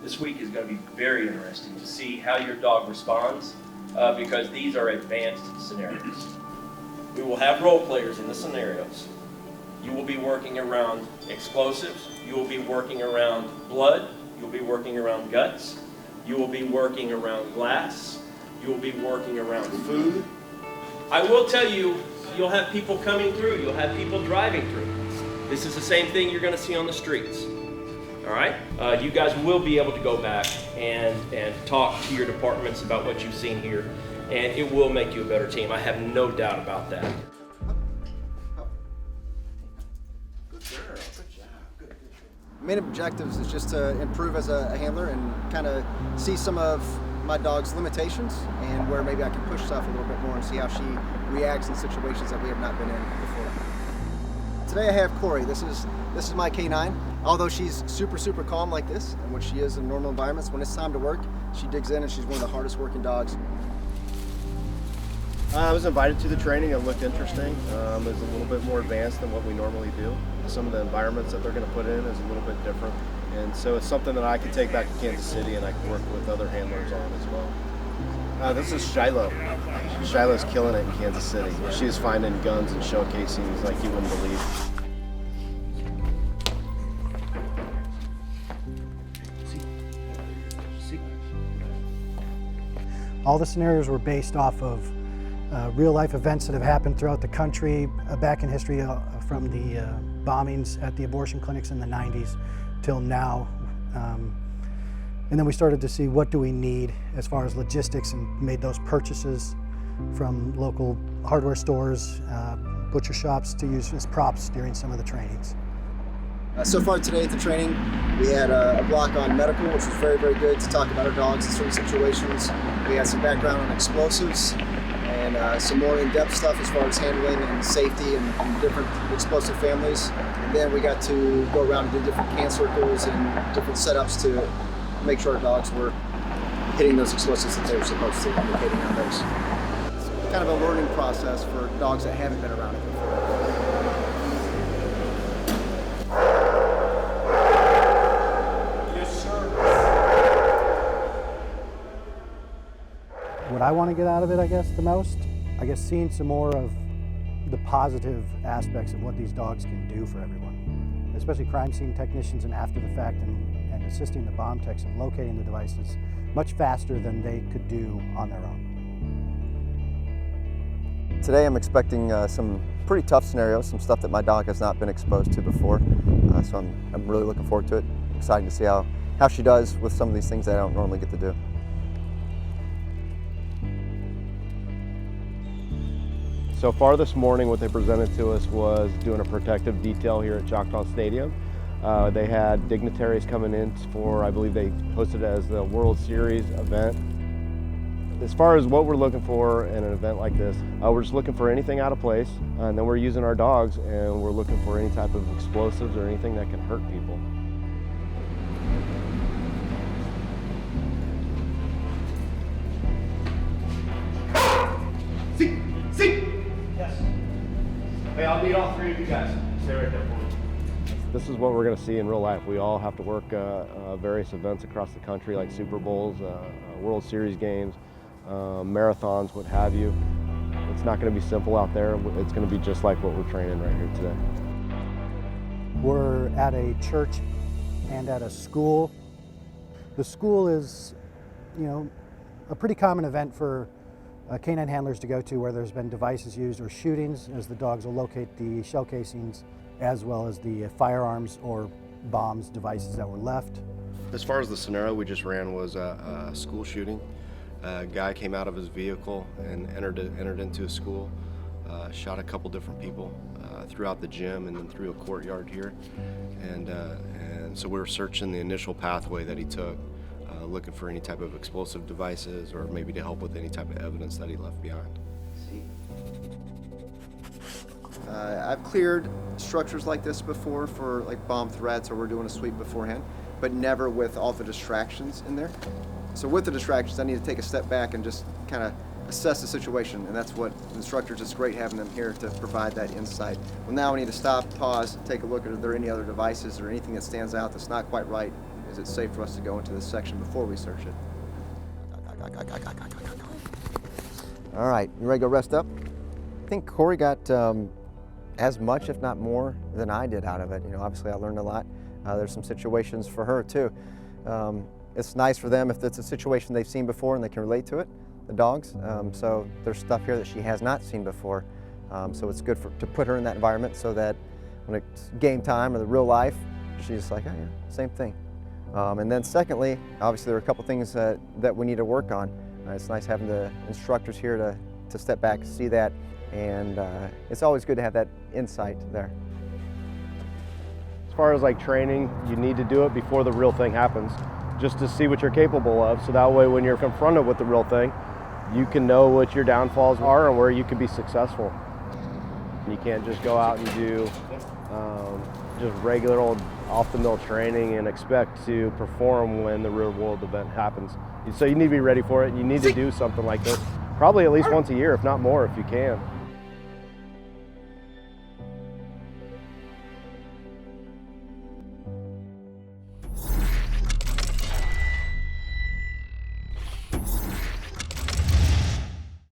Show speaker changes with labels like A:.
A: This week is going to be very interesting to see how your dog responds because these are advanced scenarios. We will have role players in the scenarios. You will be working around explosives. You will be working around blood. You will be working around guts. You will be working around glass. You will be working around food. I will tell you, you'll have people coming through. You'll have people driving through. This is the same thing you're going to see on the streets. All right? You guys will be able to go back and talk to your departments about what you've seen here, and it will make you a better team. I have no doubt about that.
B: Good girl. Good job. Good. Main objectives is just to improve as a handler and kind of see some of my dog's limitations and where maybe I can push stuff a little bit more and see how she reacts in situations that we have not been in before. Today I have Corey. This is my canine. Although she's super calm like this, and what she is in normal environments, when it's time to work, she digs in and she's one of the hardest working dogs.
C: I was invited to the training. It looked interesting. It's a little bit more advanced than what we normally do. Some of the environments that they're going to put in is a little bit different. And so it's something that I can take back to Kansas City and I can work with other handlers on as well. This is Shiloh. Shiloh's killing it in Kansas City. She's finding guns and shell casings like you wouldn't believe.
D: All the scenarios were based off of real-life events that have happened throughout the country, back in history from the bombings at the abortion clinics in the 90s till now. And then we started to see what do we need as far as logistics and made those purchases from local hardware stores, butcher shops to use as props during some of the trainings.
B: So far today at the training, we had a block on medical, which was very good to talk about our dogs in certain situations. We had some background on explosives and some more in-depth stuff as far as handling and safety and different explosive families. And then we got to go around and do different can circles and different setups to make sure our dogs were hitting those explosives that they were supposed to, indicating on those. It's kind of a learning process for dogs that haven't been around it before.
D: What I want to get out of it, I guess, the most, seeing some more of the positive aspects of what these dogs can do for everyone, especially crime scene technicians and after the fact, and assisting the bomb techs in locating the devices much faster than they could do on their own.
B: Today I'm expecting some pretty tough scenarios, some stuff that my dog has not been exposed to before, so I'm really looking forward to it. Excited to see how she does with some of these things that I don't normally get to do.
C: So far this morning, what they presented to us was doing a protective detail here at Choctaw Stadium. They had dignitaries coming in for, I believe they posted it as the World Series event. As far as what we're looking for in an event like this, we're just looking for anything out of place, and then we're using our dogs and we're looking for any type of explosives or anything that can hurt people. See! Yes. Hey, I'll need all three of you guys. Stay right there for me. This is what we're going to see in real life. We all have to work various events across the country, like Super Bowls, World Series games, marathons, what have you. It's not going to be simple out there. It's going to be just like what we're training right here today.
D: We're at a church and at a school. The school is, a pretty common event for canine handlers to go to where there's been devices used or shootings, as the dogs will locate the shell casings as well as the firearms or bombs devices that were left.
C: As far as the scenario we just ran was a school shooting. A guy came out of his vehicle and entered into a school, shot a couple different people throughout the gym and then through a courtyard here. And so we were searching the initial pathway that he took, looking for any type of explosive devices or maybe to help with any type of evidence that he left behind.
B: I've cleared structures like this before for like bomb threats, or we're doing a sweep beforehand, but never with all the distractions in there. So with the distractions, I need to take a step back and just kind of assess the situation, and that's what instructors, it's great having them here to provide that insight. Well, now we need to stop, pause, take a look at, are there any other devices or anything that stands out that's not quite right, is it safe for us to go into this section before we search it?
E: All right, you ready to go rest up? I think Corey got as much, if not more, than I did out of it. You know, obviously I learned a lot. There's some situations for her too. It's nice for them if it's a situation they've seen before and they can relate to it, the dogs. So there's stuff here that she has not seen before. So it's good to put her in that environment so that when it's game time or the real life, she's like, oh yeah, same thing. And then secondly, obviously there are a couple things that we need to work on. It's nice having the instructors here to step back and see that, and it's always good to have that insight there.
C: As far as like training, you need to do it before the real thing happens, just to see what you're capable of, so that way when you're confronted with the real thing, you can know what your downfalls are and where you can be successful. You can't just go out and do just regular old off-the-mill training and expect to perform when the real-world event happens. So you need to be ready for it. You need to do something like this, probably at least once a year, if not more, if you can.